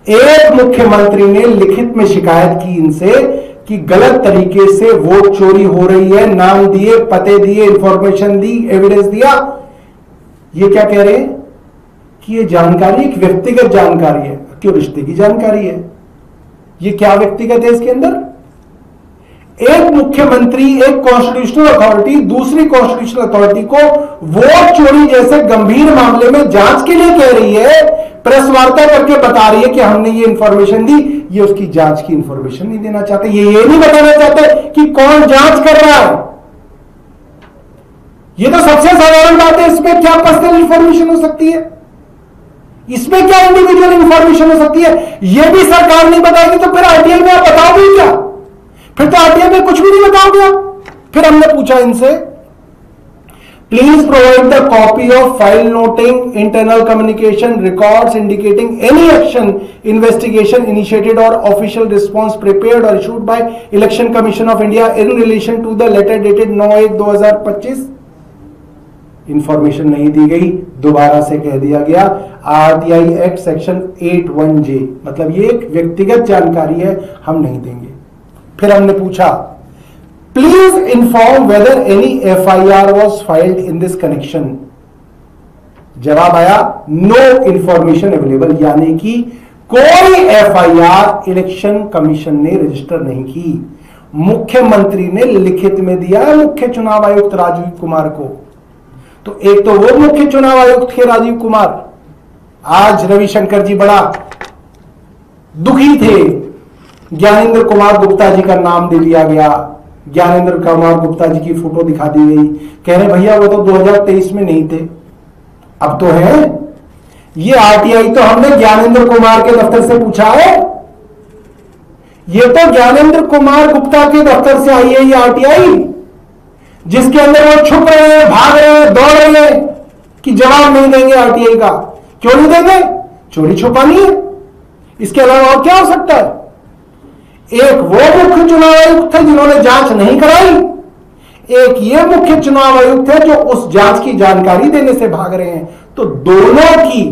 एक मुख्यमंत्री ने लिखित में शिकायत की इनसे कि गलत तरीके से वोट चोरी हो रही है, नाम दिए, पते दिए, इंफॉर्मेशन दी, एविडेंस दिया। ये क्या कह रहे हैं कि ये जानकारी एक व्यक्तिगत जानकारी है। क्यों? रिश्ते की जानकारी है। ये क्या व्यक्तिगत है इसके अंदर? एक मुख्यमंत्री, एक कॉन्स्टिट्यूशनल अथॉरिटी दूसरी कॉन्स्टिट्यूशनल अथॉरिटी को वोट चोरी जैसे गंभीर मामले में जांच के लिए कह रही है, प्रेस वार्ता करके बता रही है कि हमने ये इंफॉर्मेशन दी। ये उसकी जांच की इंफॉर्मेशन नहीं देना चाहते, ये नहीं बताना चाहते कि कौन जांच कर रहा है। ये तो सबसे साधारण बात है। इसमें क्या पर्सनल इंफॉर्मेशन हो सकती है? इसमें क्या इंडिविजुअल इंफॉर्मेशन हो सकती है? यह भी सरकार नहीं बताएगी तो फिर आरटीआई में आप बताओगे क्या? फिर तो आरटीआई में कुछ भी नहीं बताओगे आप। फिर हमने पूछा इनसे, please provide the copy of file noting internal communication records indicating any action investigation initiated और ऑफिशियल रिस्पॉन्स प्रिपेयर्ड और issued by Election Commission of India in relation to the letter dated 9/1/2025। Information नहीं दी गई, दोबारा से कह दिया गया आरटीआई एक्ट सेक्शन 81J, मतलब ये एक व्यक्तिगत जानकारी है, हम नहीं देंगे। फिर हमने पूछा, please inform whether any FIR was filed in this connection. जवाब आया, नो इंफॉर्मेशन अवेलेबल, यानी कि कोई एफआईआर इलेक्शन कमीशन ने रजिस्टर नहीं की। मुख्यमंत्री ने लिखित में दिया है मुख्य चुनाव आयुक्त राजीव कुमार को। तो एक तो वो मुख्य चुनाव आयुक्त थे राजीव कुमार, आज रविशंकर जी बड़ा दुखी थे, ज्ञानेंद्र कुमार गुप्ता जी का नाम दे दिया गया, ज्ञानेंद्र कुमार गुप्ता जी की फोटो दिखा दी गई, कह रहे भैया वो तो 2023 में नहीं थे, अब तो है। ये आरटीआई तो हमने ज्ञानेंद्र कुमार के दफ्तर से पूछा है, ये तो ज्ञानेंद्र कुमार गुप्ता के दफ्तर से आई है ये आरटीआई, जिसके अंदर वो छुप रहे हैं, भाग रहे हैं, दौड़ रहे हैं कि जवाब नहीं देंगे आरटीआई का। क्यों नहीं देंगे? चोरी छुपानी है, इसके अलावा और क्या हो सकता है? एक वो मुख्य चुनाव आयुक्त थे जिन्होंने जांच नहीं कराई, एक ये मुख्य चुनाव आयुक्त है जो उस जांच की जानकारी देने से भाग रहे हैं। तो दोनों की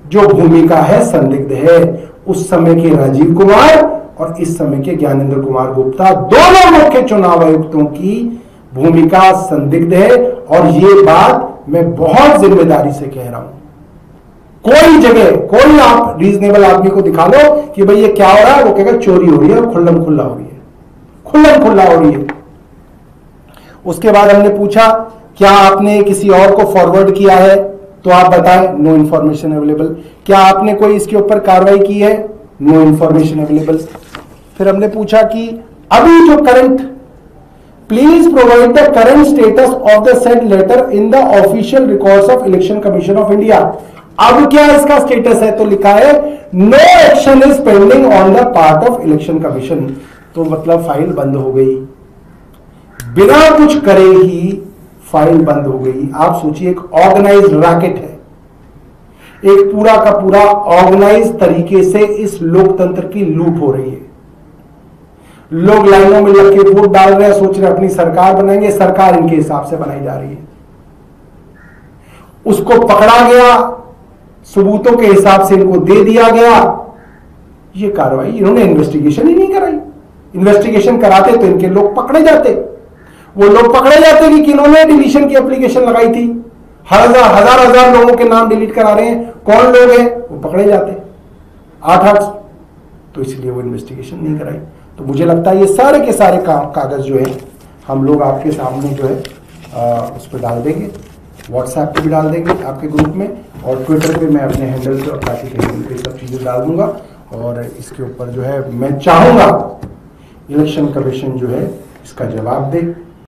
जो भूमिका है संदिग्ध है। उस समय के राजीव कुमार और इस समय के ज्ञानेंद्र कुमार गुप्ता, दोनों मुख्य चुनाव आयुक्तों की भूमिका संदिग्ध है। और ये बात मैं बहुत जिम्मेदारी से कह रहा हूं। कोई जगह कोई आप रीजनेबल आदमी को दिखा लो कि भाई ये क्या हो रहा है, वो कहेगा चोरी हो रही है, खुल्लम खुल्ला हो रही है, खुल्लम खुल्ला हो रही है। उसके बाद हमने पूछा, क्या आपने किसी और को फॉरवर्ड किया है? तो आप बताएं, नो इंफॉर्मेशन अवेलेबल। क्या आपने कोई इसके ऊपर कार्रवाई की है? No information available. फिर हमने पूछा कि अभी जो current, please provide the current status of the said letter in the official records of Election Commission of India. अब क्या इसका स्टेटस है? तो लिखा है no action is pending on the part of Election Commission. तो मतलब फाइल बंद हो गई, बिना कुछ करे ही फाइल बंद हो गई। आप सोचिए, एक ऑर्गेनाइज्ड रैकेट है, एक पूरा का पूरा ऑर्गेनाइज तरीके से इस लोकतंत्र की लूट हो रही है। लोग लाइनों में लग के वोट डाल रहे हैं, सोच रहे अपनी सरकार बनाएंगे, सरकार इनके हिसाब से बनाई जा रही है। उसको पकड़ा गया, सबूतों के हिसाब से इनको दे दिया गया। ये कार्रवाई, इन्होंने इन्वेस्टिगेशन ही नहीं कराई। इन्वेस्टिगेशन कराते तो इनके लोग पकड़े जाते। वो लोग पकड़े जाते कि किन्होंने डिलीशन की एप्लीकेशन लगाई थी, हजार लोगों के नाम डिलीट करा रहे हैं, कौन लोग हैं, वो पकड़े जाते 8-8। तो इसलिए वो इन्वेस्टिगेशन नहीं कराई। तो मुझे लगता है ये सारे के सारे कागज जो है हम लोग आपके सामने जो है उस पर डाल देंगे, व्हाट्सएप पे भी डाल देंगे आपके ग्रुप में, और ट्विटर पे मैं अपने हैंडल पे और काशी के हैंडल पे सब चीज़ें डाल दूंगा। और इसके ऊपर जो है मैं चाहूँगा इलेक्शन कमीशन जो है इसका जवाब दे।